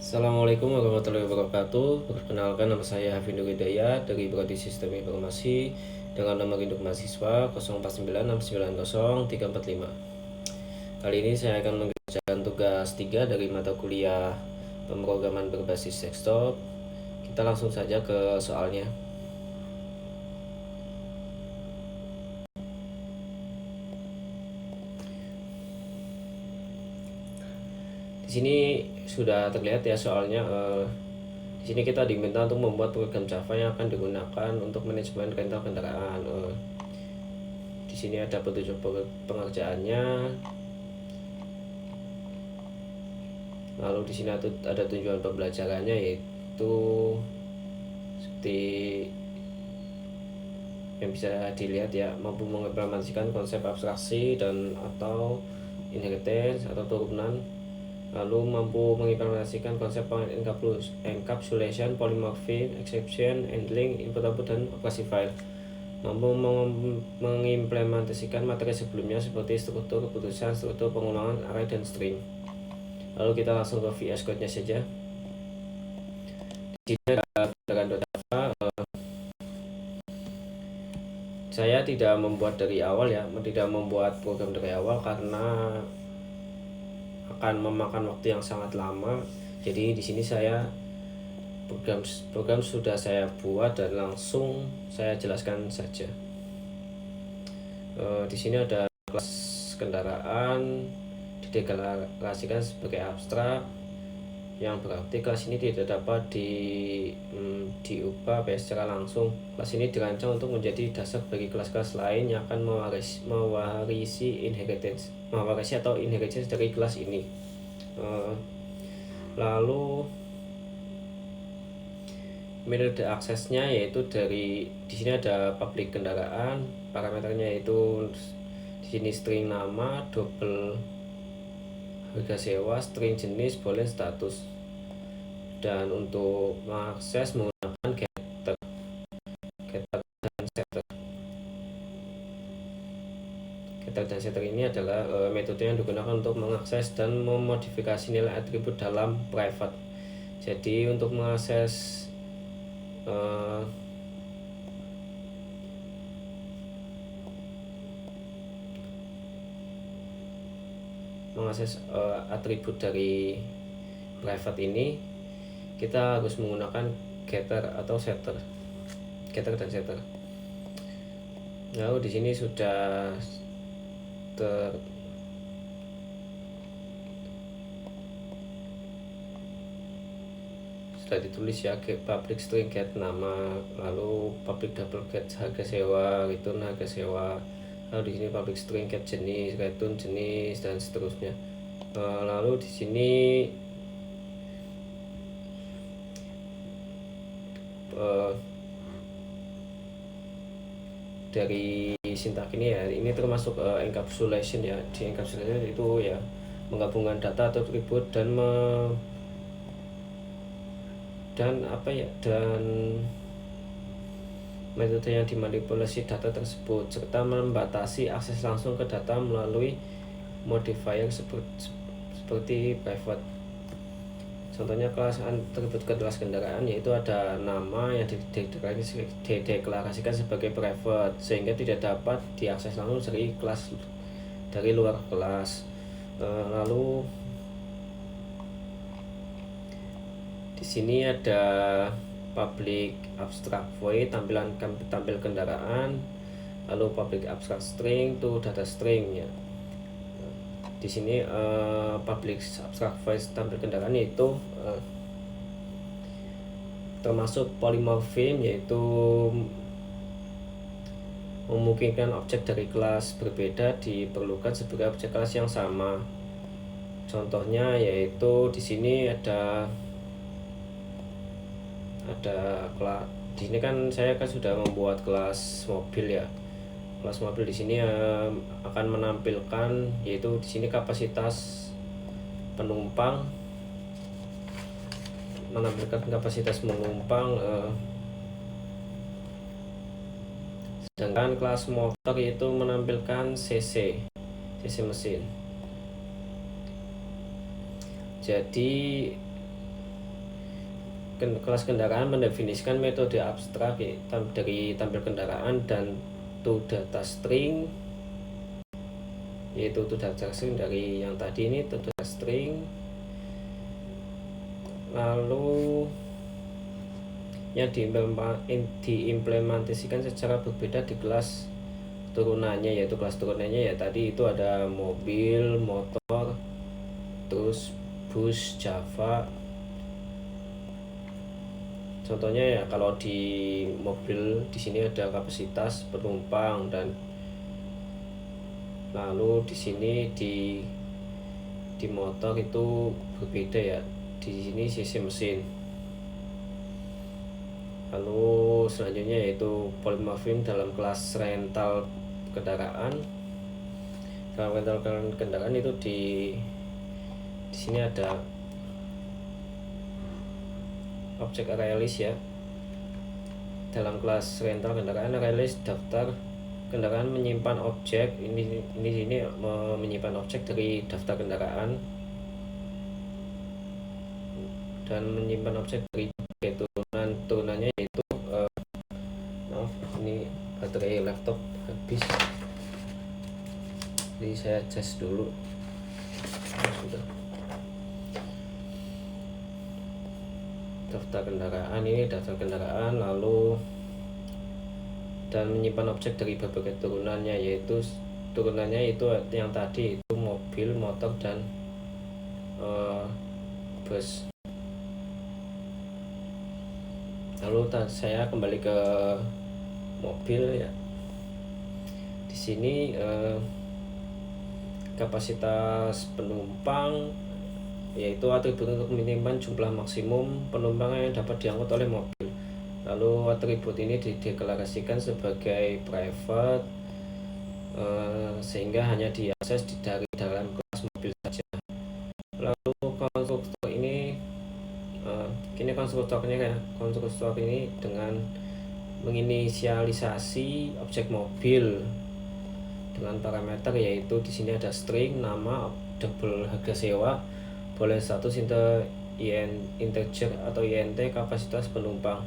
Assalamualaikum warahmatullahi wabarakatuh. Perkenalkan, nama saya Hafindo Hidayat dari Prodi Sistem Informasi dengan nomor induk mahasiswa 0496900345. Kali ini saya akan mengerjakan tugas 3 dari mata kuliah pemrograman berbasis desktop. Kita langsung saja ke soalnya. Di sini sudah terlihat ya soalnya. Di sini kita diminta untuk membuat program Java yang akan digunakan untuk manajemen rental kendaraan. Di sini ada petunjuk pengerjaannya. Lalu di sini ada tujuan pembelajarannya, yaitu seperti yang bisa dilihat ya, mampu mengimplementasikan konsep abstraksi dan atau inheritance atau turunan, lalu mampu mengimplementasikan konsep encapsulation, polymorphism, exception handling, input-output, dan operasi file, mampu mengimplementasikan materi sebelumnya seperti struktur keputusan, struktur pengulangan, array, dan string. Lalu kita langsung ke VS Code-nya saja. Di sini ada kendaraan Java. Saya tidak membuat dari awal ya, tidak membuat program dari awal karena akan memakan waktu yang sangat lama. Jadi di sini saya program sudah saya buat dan langsung saya jelaskan saja. Di sini ada kelas kendaraan dideklarasikan sebagai abstrak, yang berarti kelas ini tidak dapat diubah secara langsung. Kelas ini dirancang untuk menjadi dasar bagi kelas-kelas lain yang akan mewarisi atau inheritance dari kelas ini. Lalu metode aksesnya yaitu di sini ada public kendaraan, parameternya yaitu di sini string nama, double harga sewa, string jenis, boleh status. Dan untuk mengakses menggunakan getter dan setter. Getter dan setter ini adalah metode yang digunakan untuk mengakses dan memodifikasi nilai atribut dalam private. Jadi untuk mengakses atribut dari private ini, kita harus menggunakan getter atau setter, getter dan setter. Lalu di sini sudah ditulis ya, public string get nama, lalu public double get harga sewa, return harga sewa. Lalu di sini public string get jenis, return jenis, dan seterusnya. Lalu di sini dari sintak ini ya, ini termasuk encapsulation ya. Di encapsulation itu ya menggabungkan data atau atribut dan metode yang dimanipulasi data tersebut, serta membatasi akses langsung ke data melalui modifier seperti private. Contohnya kelas atribut kelas kendaraan yaitu ada nama yang dideklarasikan sebagai private, sehingga tidak dapat diakses langsung dari luar kelas. Lalu di sini ada public abstract void, tampil kendaraan, lalu public abstract string itu data string ya. Di sini public abstract void tampil kendaraan yaitu termasuk polymorphism, yaitu memungkinkan objek dari kelas berbeda diperlukan sebagai objek kelas yang sama. Contohnya yaitu di sini ada di sini kan saya sudah membuat kelas mobil ya. Kelas mobil di sini akan menampilkan, yaitu di sini kapasitas penumpang, sedangkan kelas motor itu menampilkan cc mesin. Jadi kelas kendaraan mendefinisikan metode abstrak dari tampil kendaraan dan to data string, yaitu to data string dari yang tadi ini to data string. Lalu yang diimplementasikan secara berbeda di kelas turunannya, yaitu kelas turunannya ya tadi itu ada mobil, motor, terus bus, Java. Contohnya ya kalau di mobil di sini ada kapasitas penumpang, dan lalu di sini di motor itu berbeda ya, di sini cc mesin. Lalu selanjutnya yaitu polymorphism dalam kelas rental kendaraan. Dalam rental kendaraan itu di sini ada objek ArrayList ya. Dalam kelas rental kendaraan, ArrayList daftar kendaraan menyimpan objek ini menyimpan objek dari daftar kendaraan dan menyimpan objek dari turunannya, yaitu maaf ini baterai laptop habis, jadi saya cas dulu. Sudah. Daftar kendaraan, ini daftar kendaraan, lalu dan menyimpan objek dari berbagai turunannya, yaitu turunannya itu yang tadi itu mobil, motor, dan bus. Lalu saya kembali ke mobil ya. Di sini kapasitas penumpang, yaitu atribut untuk menyimpan jumlah maksimum penumpang yang dapat diangkut oleh mobil. Lalu atribut ini dideklarasikan sebagai private, sehingga hanya diakses dari dalam kelas mobil saja. Lalu konstruktor ini konstruktor ini dengan menginisialisasi objek mobil dengan parameter, yaitu di sini ada string, nama, double harga sewa, boleh status integer atau int, kapasitas penumpang.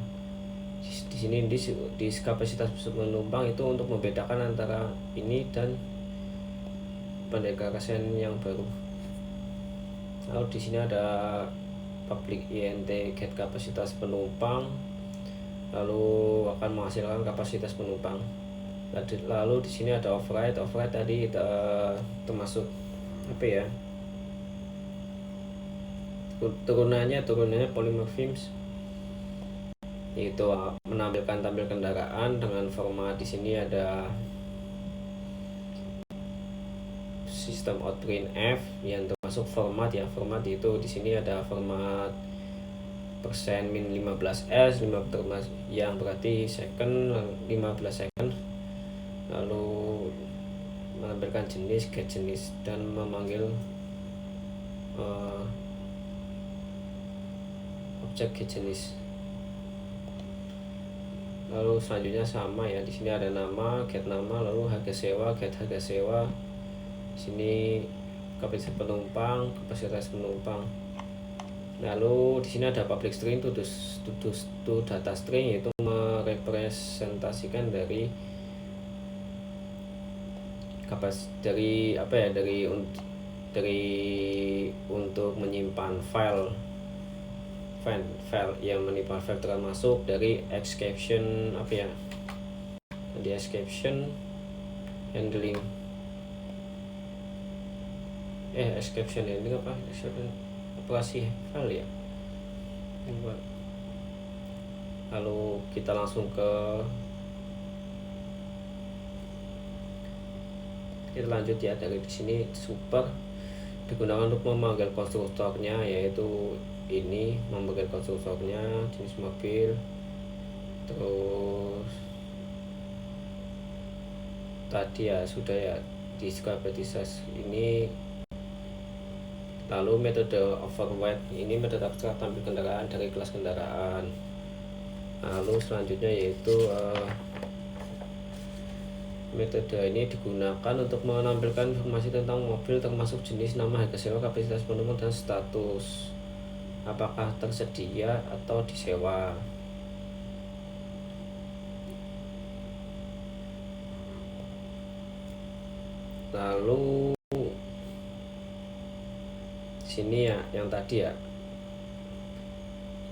Di sini di kapasitas penumpang itu untuk membedakan antara ini dan pendeklarasian yang baru. Lalu di sini ada public int get kapasitas penumpang, lalu akan menghasilkan kapasitas penumpang. Lalu di sini ada override tadi termasuk apa ya, turunannya polymorphism, yaitu menampilkan tampil kendaraan dengan format. Di sini ada sistem outprintf yang termasuk format ya. Format itu di sini ada format %min 15s, yang berarti second 15 second. Lalu menampilkan jenis, get jenis, dan memanggil objek get jenis. Lalu selanjutnya sama ya, di sini ada nama, get nama, lalu harga sewa, get harga sewa. Di sini kapasitas penumpang. Lalu di sini ada public string to data string, yaitu merepresentasikan dari untuk menyimpan file yang menyimpan file, termasuk dari exception exception handling operasi file ya. Lalu kita langsung kita lanjut ya. Dari di sini super digunakan untuk memanggil konstruktornya, yaitu ini memanggil konstruktornya jenis mobil. Terus tadi ya sudah ya diskriptisasi ini. Lalu metode override ini metode abstrak tampil kendaraan dari kelas kendaraan. Lalu selanjutnya yaitu metode ini digunakan untuk menampilkan informasi tentang mobil, termasuk jenis, nama, harga sewa, kapasitas penumpang, dan status. apakah tersedia atau disewa. Lalu sini ya yang tadi ya,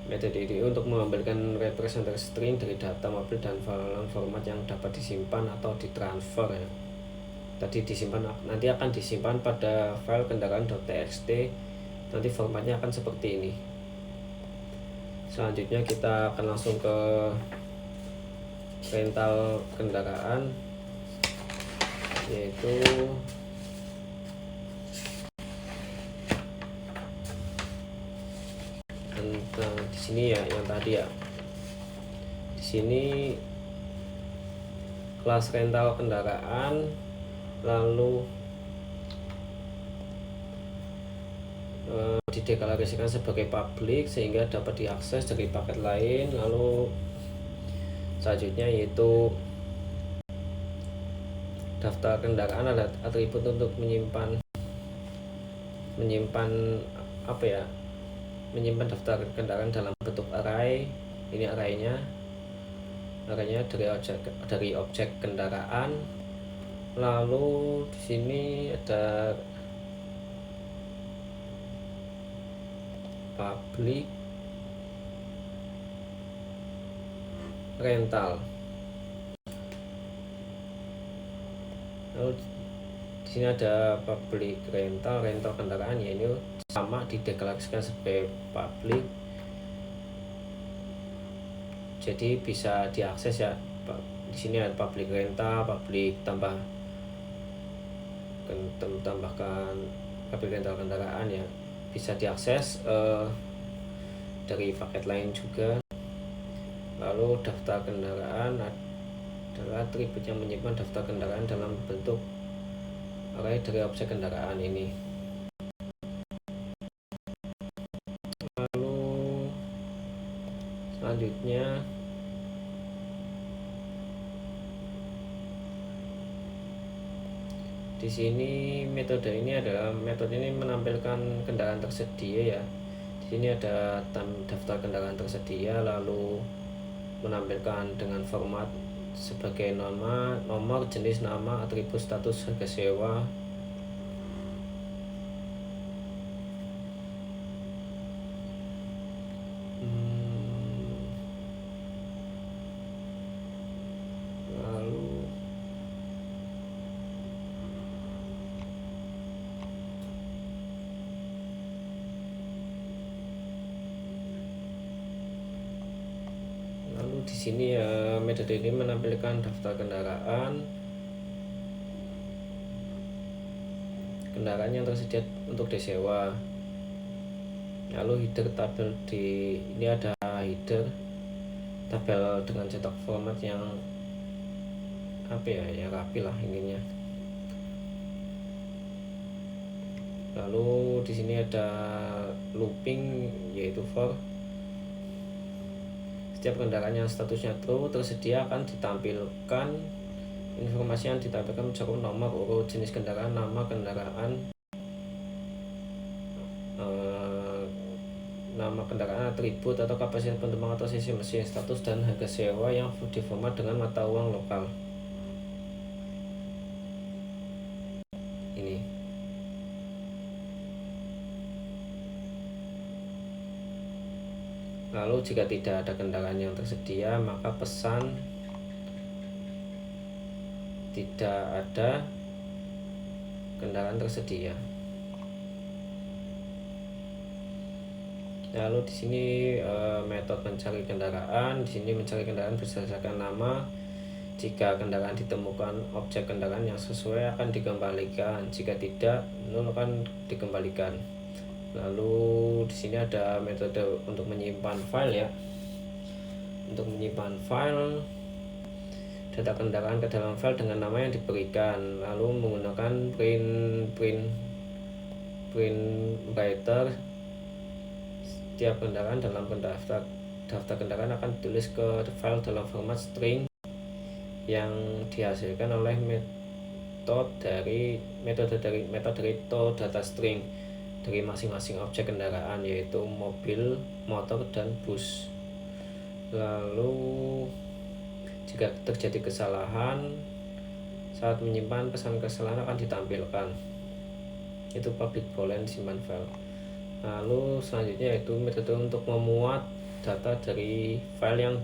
metode ini untuk mengambilkan representasi string dari data mobil dan dalam format yang dapat disimpan atau ditransfer ya. Tadi disimpan, nanti akan disimpan pada file kendaraan.txt, nanti formatnya akan seperti ini. Selanjutnya kita akan langsung ke rental kendaraan, yaitu di sini ya yang tadi ya. Di sini kelas rental kendaraan, lalu dideklarasikan sebagai publik sehingga dapat diakses dari paket lain. Lalu selanjutnya yaitu daftar kendaraan ada atribut untuk menyimpan apa ya, menyimpan daftar kendaraan dalam bentuk array. Ini arraynya dari objek kendaraan. Lalu di sini ada public rental. Lalu di sini ada public rental kendaraan, ya ini sama dideklarasikan sebagai public, jadi bisa diakses ya. Di sini ada public rental, public tambahkan public rental kendaraan ya, bisa diakses dari paket lain juga. Lalu daftar kendaraan adalah atribut yang menyimpan daftar kendaraan dalam bentuk array dari objek kendaraan ini. Lalu selanjutnya di sini metode ini menampilkan kendaraan tersedia ya. Di sini ada daftar kendaraan tersedia, lalu menampilkan dengan format sebagai nama, nomor, jenis, nama, atribut, status, harga sewa. Di sini ya, metode ini menampilkan daftar kendaraan yang tersedia untuk disewa. Lalu header tabel, ini ada header tabel dengan cetak format yang apa ya, yang rapi lah ininya. Lalu di sini ada looping, yaitu for setiap kendaraan yang statusnya true tersedia akan ditampilkan informasi yang ditampilkan mencakup nomor urut, jenis kendaraan, nama kendaraan, nama kendaraan, atribut atau kapasitas penumpang atau sisi mesin, status dan harga sewa yang diformat dengan mata uang lokal. Ini. Lalu jika tidak ada kendaraan yang tersedia, maka pesan tidak ada kendaraan tersedia. Lalu di sini metode mencari kendaraan. Di sini mencari kendaraan berdasarkan nama. Jika kendaraan ditemukan objek kendaraan yang sesuai akan dikembalikan. Jika tidak, nol akan dikembalikan. Lalu di sini ada metode untuk menyimpan file ya. Untuk menyimpan file data kendaraan ke dalam file dengan nama yang diberikan, lalu menggunakan print writer. Setiap kendaraan dalam daftar kendaraan akan ditulis ke file dalam format string yang dihasilkan oleh metode dari to data string. dari masing-masing objek kendaraan, yaitu mobil, motor, dan bus. Lalu jika terjadi kesalahan saat menyimpan, pesan kesalahan akan ditampilkan, itu public boolean simpan file. Lalu selanjutnya yaitu metode untuk memuat data dari file yang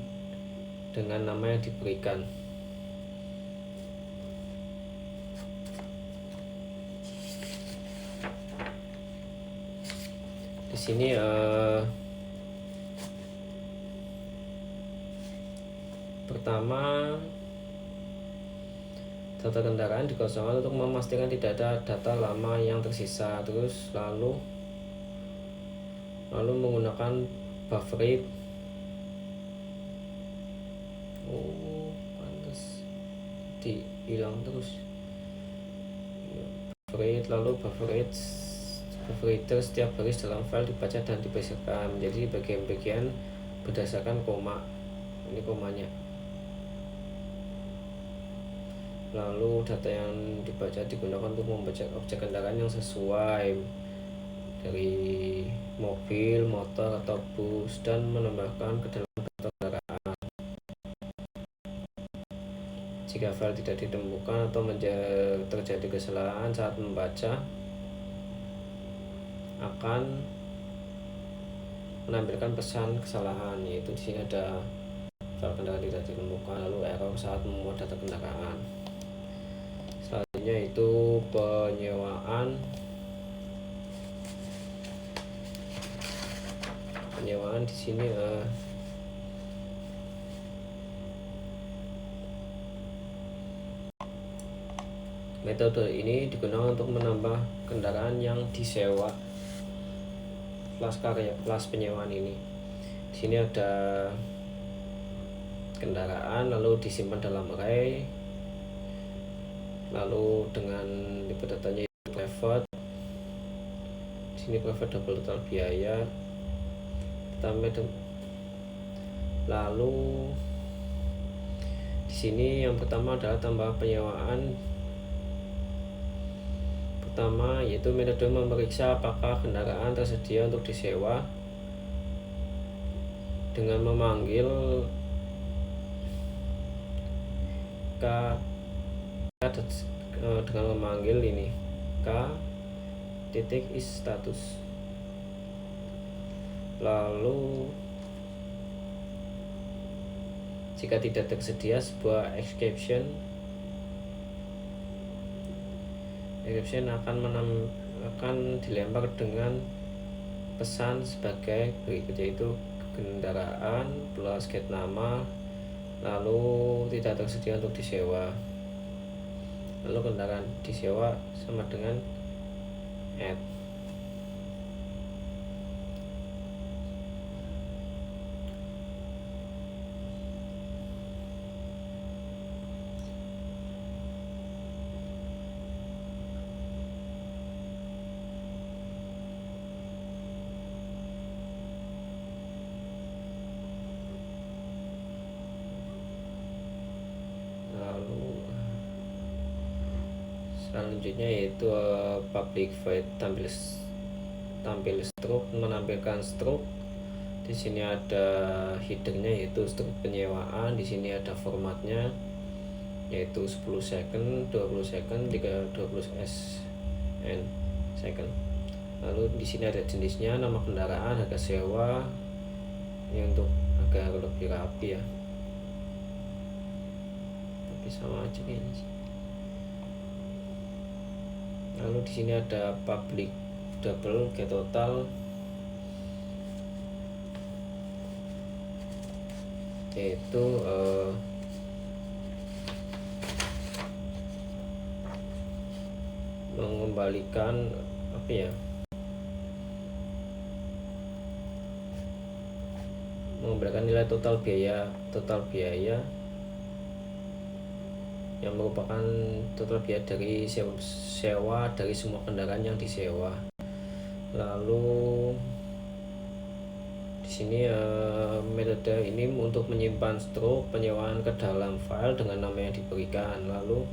dengan nama yang diberikan. Di sini pertama, data kendaraan dikosongkan untuk memastikan tidak ada data lama yang tersisa. Terus lalu menggunakan buffer rate. Pantas dihilang terus. Buffer rate, lalu buffer rate setiap baris dalam file dibaca dan dibersihkan menjadi bagian-bagian berdasarkan koma. Ini komanya. Lalu data yang dibaca digunakan untuk membaca objek kendaraan yang sesuai dari mobil, motor, atau bus dan menambahkan ke dalam data kendaraan. Jika file tidak ditemukan atau terjadi kesalahan saat membaca, akan menampilkan pesan kesalahan, yaitu di sini ada file kendaraan tidak ditemukan, lalu error saat memuat data kendaraan. Selanjutnya itu penyewaan di sini metode ini digunakan untuk menambah kendaraan yang disewa. Kelas penyewaan ini. Di sini ada kendaraan lalu disimpan dalam array. Lalu dengan tipe datanya itu private. Di sini private double total biaya. Lalu di sini yang pertama adalah tambah penyewaan. Pertama yaitu metode memeriksa apakah kendaraan tersedia untuk disewa dengan memanggil ini k titik is status. Lalu jika tidak tersedia sebuah exception akan dilempar dengan pesan sebagai berikut, yaitu kendaraan plus get nama, lalu tidak tersedia untuk disewa, lalu kendaraan disewa sama dengan add. Selanjutnya yaitu public void tampil stroke, menampilkan stroke. Di sini ada headernya yaitu stroke penyewaan. Di sini ada formatnya yaitu 10 second, 20 second, 20 second. Lalu di sini ada jenisnya, nama kendaraan, harga sewa. Ini untuk agar lebih rapi ya. Tapi sama aja kayaknya sih. Lalu di sini ada public double get total, yaitu mengembalikan mengembalikan nilai total biaya yang merupakan total biaya dari sewa dari semua kendaraan yang disewa. Lalu di sini metode ini untuk menyimpan stroke penyewaan ke dalam file dengan nama yang diberikan. Lalu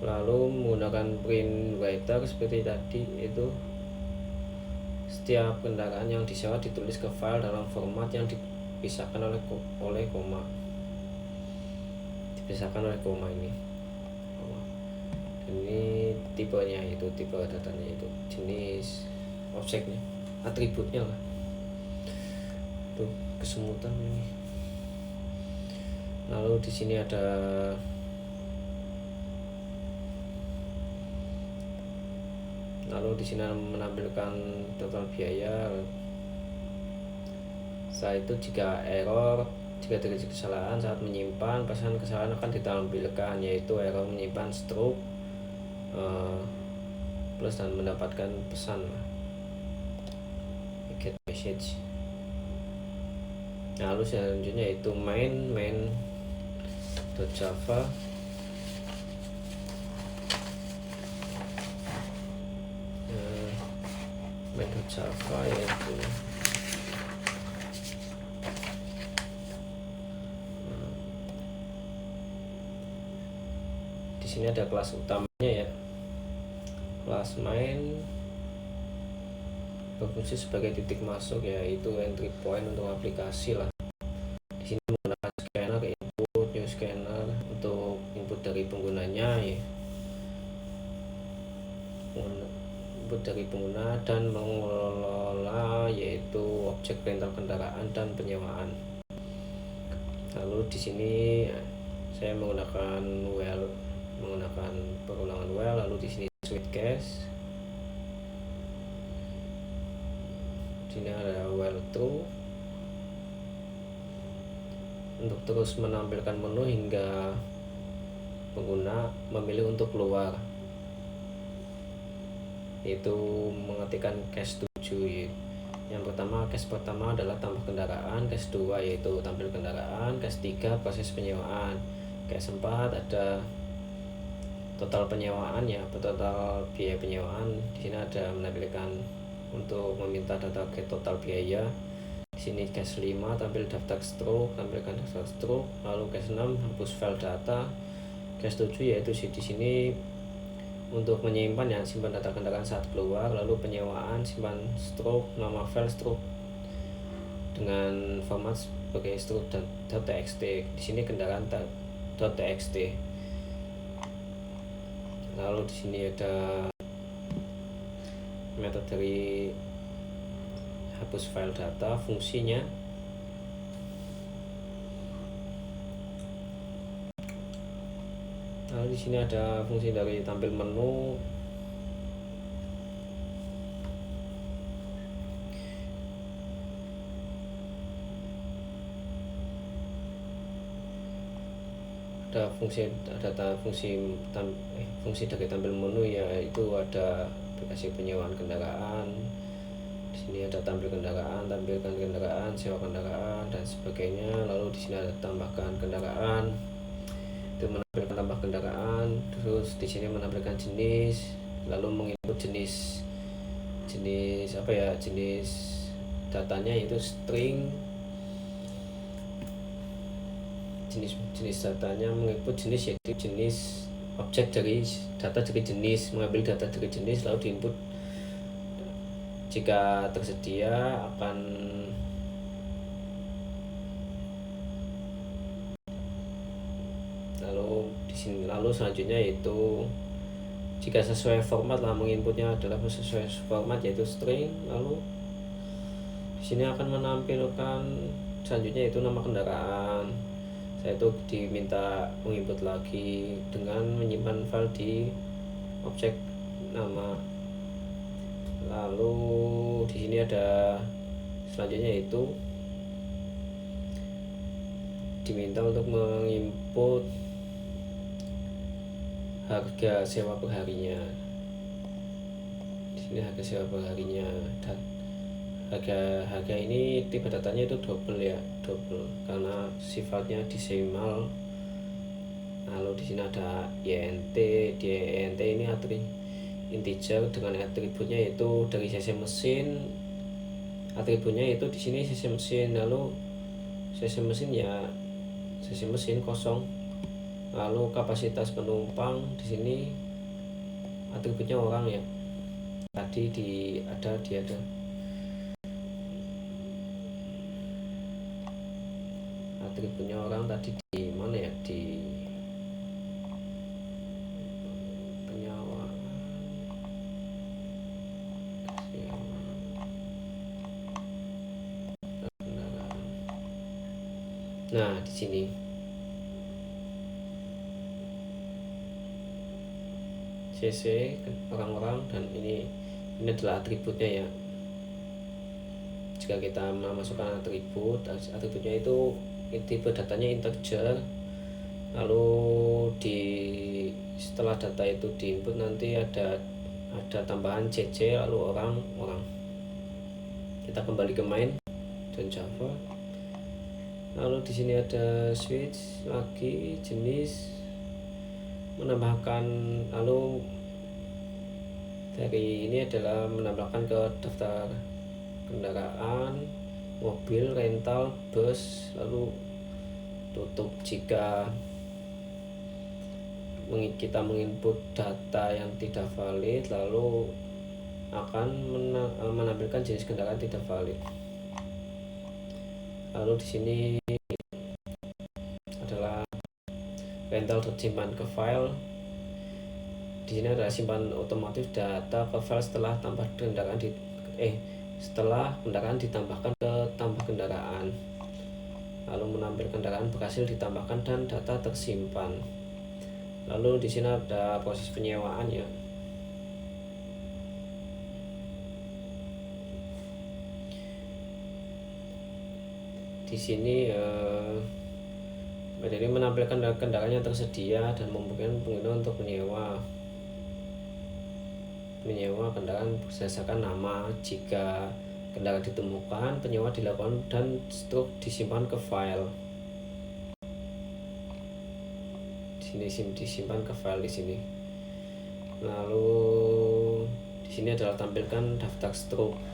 Lalu menggunakan print writer seperti tadi, itu setiap kendaraan yang disewa ditulis ke file dalam format yang dipisahkan oleh koma. Dipisahkan oleh koma ini. Ini tipenya, itu tipe datanya, itu jenis objeknya, atributnya lah. Tuh kesemutan ini. Lalu di sini ada menampilkan total biaya. Setelah itu jika terjadi kesalahan saat menyimpan, pesan kesalahan akan ditampilkan, yaitu error menyimpan stroke plus dan mendapatkan pesan get message. Lalu selanjutnya itu main.java. Main.java yaitu di sini ada kelas utamanya ya. Kelas main berfungsi sebagai titik masuk, yaitu entry point untuk aplikasi lah. Di sini menggunakan scanner input, new scanner untuk input dari penggunanya ya. Input dari pengguna dan mengelola, yaitu objek rental kendaraan dan penyewaan. Lalu di sini saya menggunakan perulangan while. Lalu di sini switch case. Sini ada while true untuk terus menampilkan menu hingga pengguna memilih untuk keluar, yaitu mengetikkan case 7 ya. Case pertama adalah tambah kendaraan, case 2 yaitu tampil kendaraan, case 3 proses penyewaan, case 4 ada total penyewaan ya, total biaya penyewaan. Di sini ada menampilkan untuk meminta data ke total biaya. Di sini case 5 tampil daftar stroke, tampilkan daftar stroke. Lalu case 6 hapus file data. Case 7 yaitu di sini untuk menyimpan ya, simpan data kendaraan saat keluar. Lalu penyewaan, simpan stroke, nama file stroke dengan format sebagai stroke dan .txt. Di sini kendaraan .txt. Lalu di sini ada metode dari hapus file data, fungsinya lalu di sini ada fungsi dari tampil menu. Ada fungsi dari tampil menu, yaitu ada aplikasi penyewaan kendaraan. Di sini ada tampil kendaraan, tampilkan kendaraan, sewa kendaraan dan sebagainya. Lalu di sini ada tambahkan kendaraan, itu menampilkan tambah kendaraan. Terus di sini menampilkan jenis, lalu menginput jenis datanya, yaitu string. Jenis datanya menginput jenis, yaitu jenis objek dari data dari jenis, mengambil data dari jenis lalu diinput. Jika tersedia akan lalu selanjutnya yaitu jika sesuai format lah, menginputnya adalah sesuai format yaitu string. Lalu di sini akan menampilkan selanjutnya yaitu nama kendaraan. Saya itu diminta menginput lagi dengan menyimpan file di objek nama. Lalu di sini ada selanjutnya yaitu diminta untuk menginput harga sewa per harinya. Di sini harga sewa per harinya, dan harga ini tipe datanya itu double karena sifatnya desimal. Lalu di sini ada int. Di int ini integer dengan atributnya yaitu dari cc mesin. Atributnya itu di sini cc mesin. Lalu cc mesin kosong. Lalu kapasitas penumpang di sini atributnya orang ya. Tadi ada atributnya orang tadi di mana ya, di penyawa. Nah, di sini CC orang-orang, dan ini adalah atributnya ya. Jika kita memasukkan atributnya itu tipe datanya integer, lalu setelah data itu diinput nanti ada tambahan CC lalu orang. Kita kembali ke main dan Java. Lalu di sini ada switch lagi, jenis, menambahkan, lalu dari ini adalah menambahkan ke daftar kendaraan, mobil, rental, bus, lalu tutup jika kita menginput data yang tidak valid, lalu akan menampilkan jenis kendaraan tidak valid. Lalu di sini adalah rental tersimpan ke file. Di sini adalah simpan otomatis data ke file setelah kendaraan ditambahkan ke tambah kendaraan. Lalu menambil kendaraan berhasil ditambahkan dan data tersimpan. Lalu di sini ada proses penyewaan ya. Di sini jadi menampilkan kendaraan yang tersedia dan memungkinkan pengguna untuk menyewa kendaraan berdasarkan nama. Jika kendaraan ditemukan, penyewa dilakukan dan stroke disimpan ke file. Di sini disimpan ke file di sini. Lalu di sini adalah tampilkan daftar stroke.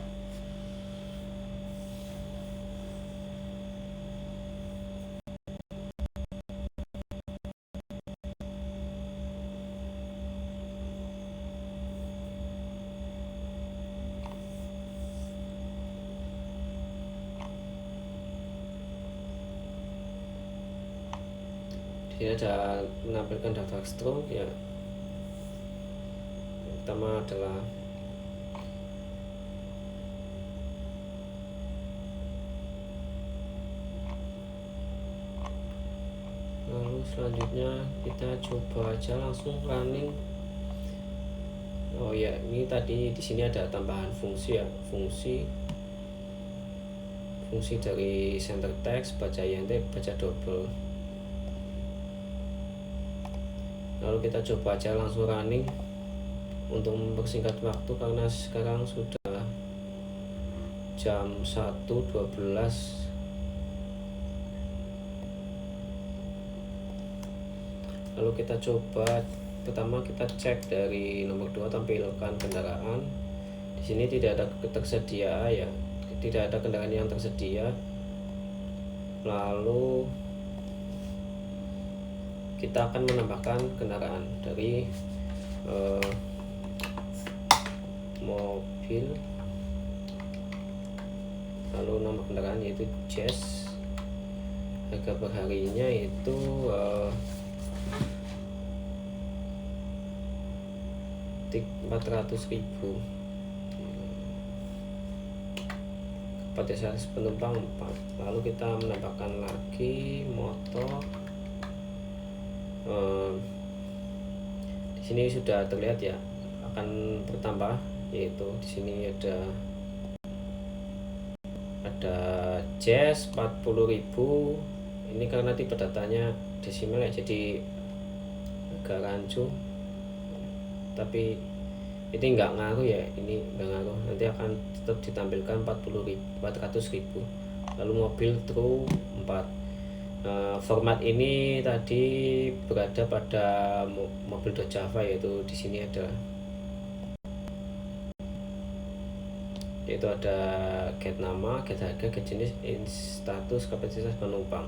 Ini ada menampilkan daftar stroke ya. Yang pertama adalah lalu selanjutnya kita coba aja langsung running. Oh ya, ini tadi di sini ada tambahan fungsi ya, fungsi dari center text, baca INT, baca double. Lalu kita coba aja langsung running untuk mempersingkat waktu karena sekarang sudah jam 1.12. Lalu kita coba, pertama kita cek dari nomor 2, tampilkan kendaraan. Di sini tidak ada ketersediaan ya, tidak ada kendaraan yang tersedia. Lalu kita akan menambahkan kendaraan dari mobil, lalu nama kendaraan yaitu Jazz. Harga perharinya itu 400.000. Kapasitas penumpang 4. Lalu kita menambahkan lagi motor. Di sini sudah terlihat ya, akan bertambah, yaitu di sini ada Jazz 40.000. Ini karena tipe datanya desimal ya, jadi agak rancu, tapi ini nggak ngaruh ya, ini nggak ngaruh, nanti akan tetap ditampilkan 400.000. Lalu mobil true 4. Format ini tadi berada pada mobil.java, yaitu di sini ada get nama, get harga, get jenis, in status, kapasitas penumpang.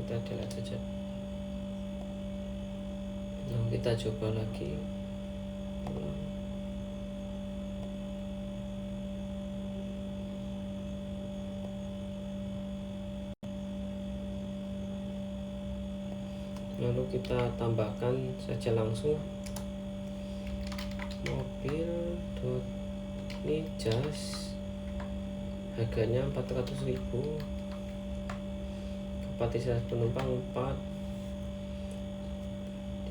kita delete saja. Nah, kita coba lagi. Lalu kita tambahkan saja langsung mobil ini jas, harganya 400.000, kapasitas penumpang 4.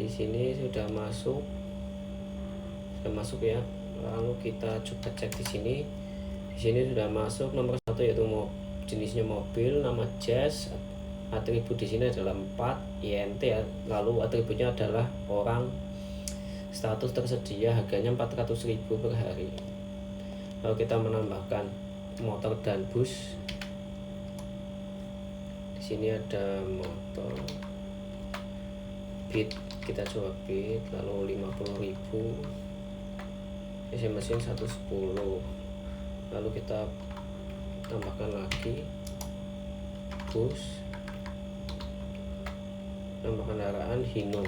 Di sini sudah masuk ya. Lalu kita coba cek di sini. Di sini sudah masuk nomor 1 yaitu jenisnya mobil, nama jas, atribut di sini adalah 4 INT ya. Lalu atributnya adalah orang, status tersedia, harganya 400.000 per hari. Lalu kita menambahkan motor dan bus. Di sini ada motor Beat, kita coba Beat, lalu 50.000. AC mesin 110. Lalu kita tambahkan lagi bus, nama kendaraan Hino,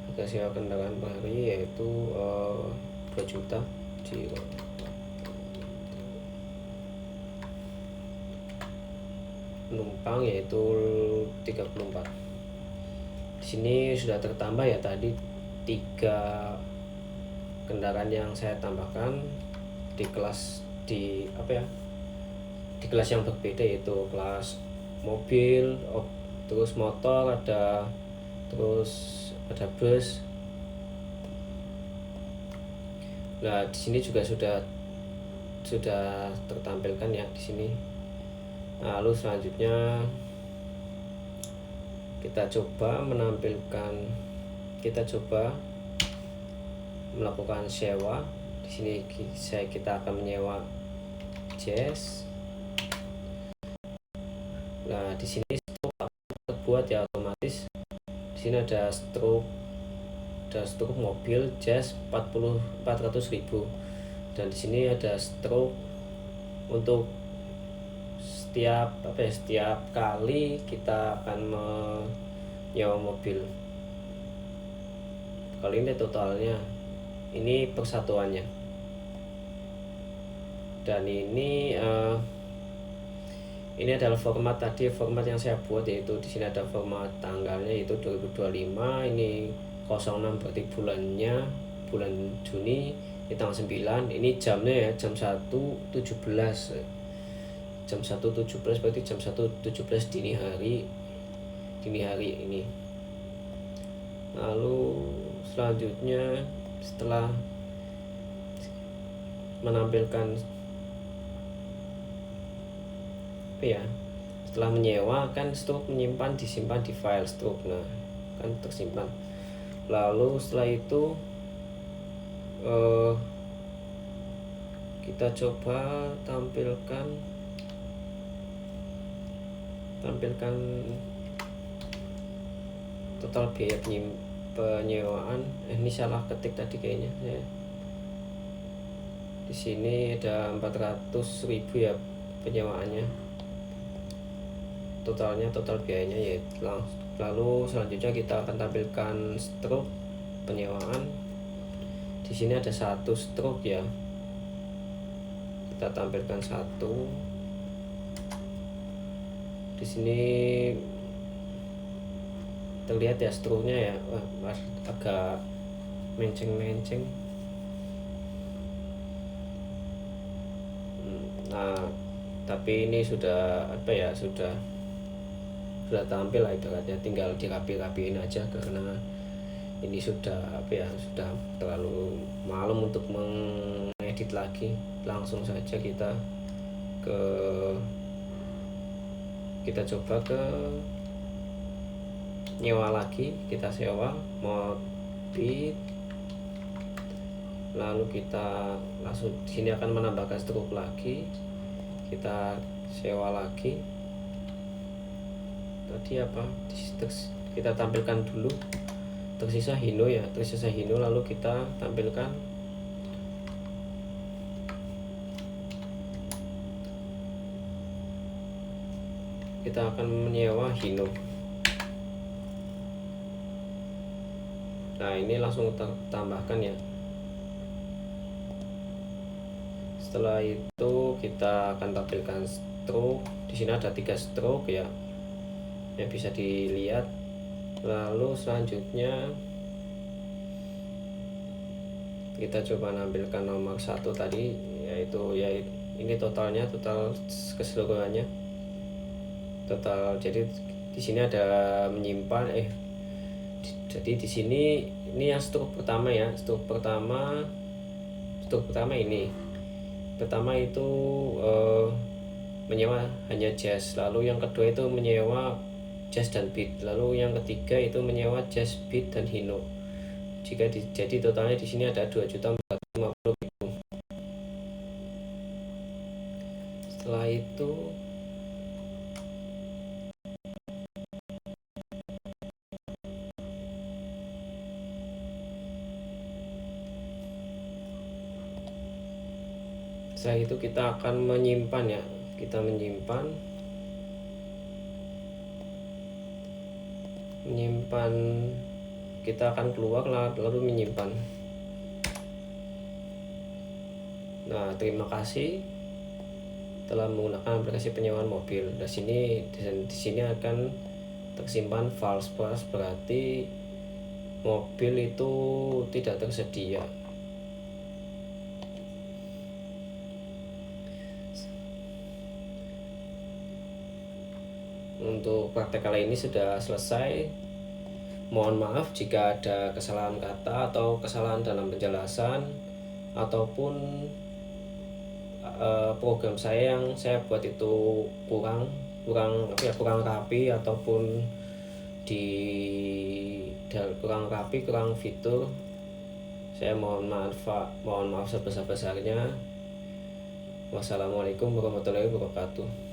harga sewa kendaraan per hari yaitu 2 juta. Penumpang yaitu 34. Di sini sudah tertambah ya tadi 3 kendaraan yang saya tambahkan di kelas di kelas yang berbeda, yaitu kelas mobil, terus motor, terus ada bus. Nah, di sini juga sudah tertampilkan ya di sini. Lalu selanjutnya kita coba melakukan sewa. Di sini kita akan menyewa jas. Nah, di sini stroke terbuat ya otomatis. Di sini ada stroke mobil jas 400.000, dan di sini ada stroke untuk setiap kali kita akan menyewa mobil. Kali ini totalnya, ini persatuannya, dan ini adalah format yang saya buat, yaitu di sini ada format tanggalnya yaitu 2025. Ini 06 berarti bulan Juni, ini tanggal 9. Ini jamnya ya, jam 1.17. Jam 1.17 berarti jam 1.17 dini hari ini. Lalu selanjutnya setelah menampilkan setelah menyewa kan stroke disimpan di file stroke, nah kan tersimpan. Lalu setelah itu kita coba tampilkan total biaya penyewaan. Ini salah ketik tadi kayaknya ya. Di sini ada 400.000 ya penyewaannya. Total biayanya ya. Lalu selanjutnya kita akan tampilkan stroke penyewaan. Di sini ada 1 stroke ya. Kita tampilkan 1. Di sini terlihat ya stroke-nya ya. Agak menceng. Nah, tapi ini sudah tampil lah ibaratnya, tinggal dirapi-rapiin aja karena ini sudah terlalu malam untuk mengedit lagi. Langsung saja kita coba ke nyewa lagi, kita sewa mobil. Lalu kita langsung di sini akan menambahkan stroke lagi, kita sewa lagi. Tadi kita tampilkan dulu tersisa Hino ya, lalu kita tampilkan kita akan menyewa Hino. Nah, ini langsung tambahkan ya. Setelah itu kita akan tampilkan stroke. Di sini ada 3 stroke ya, yang bisa dilihat. Lalu selanjutnya kita coba nampilkan nomor 1 tadi, yaitu ini totalnya, total keseluruhannya, total. Jadi di sini ada menyimpan jadi di sini ini yang stroke pertama ya, stroke pertama ini. Pertama itu menyewa hanya jazz, lalu yang kedua itu menyewa jazz dan beat, lalu yang ketiga itu menyewa jazz, beat dan Hino. Jadi totalnya di sini ada 2.450.000. Setelah itu kita akan menyimpan ya, kita menyimpan kita akan keluar lalu menyimpan. Nah, terima kasih telah menggunakan aplikasi penyewaan mobil. Di sini akan tersimpan false price, berarti mobil itu tidak tersedia. Untuk praktek kali ini sudah selesai. Mohon maaf jika ada kesalahan kata atau kesalahan dalam penjelasan, ataupun program saya yang saya buat itu kurang rapi, ataupun kurang rapi, kurang fitur. Saya mohon maaf sebesar-besarnya. Wassalamualaikum warahmatullahi wabarakatuh.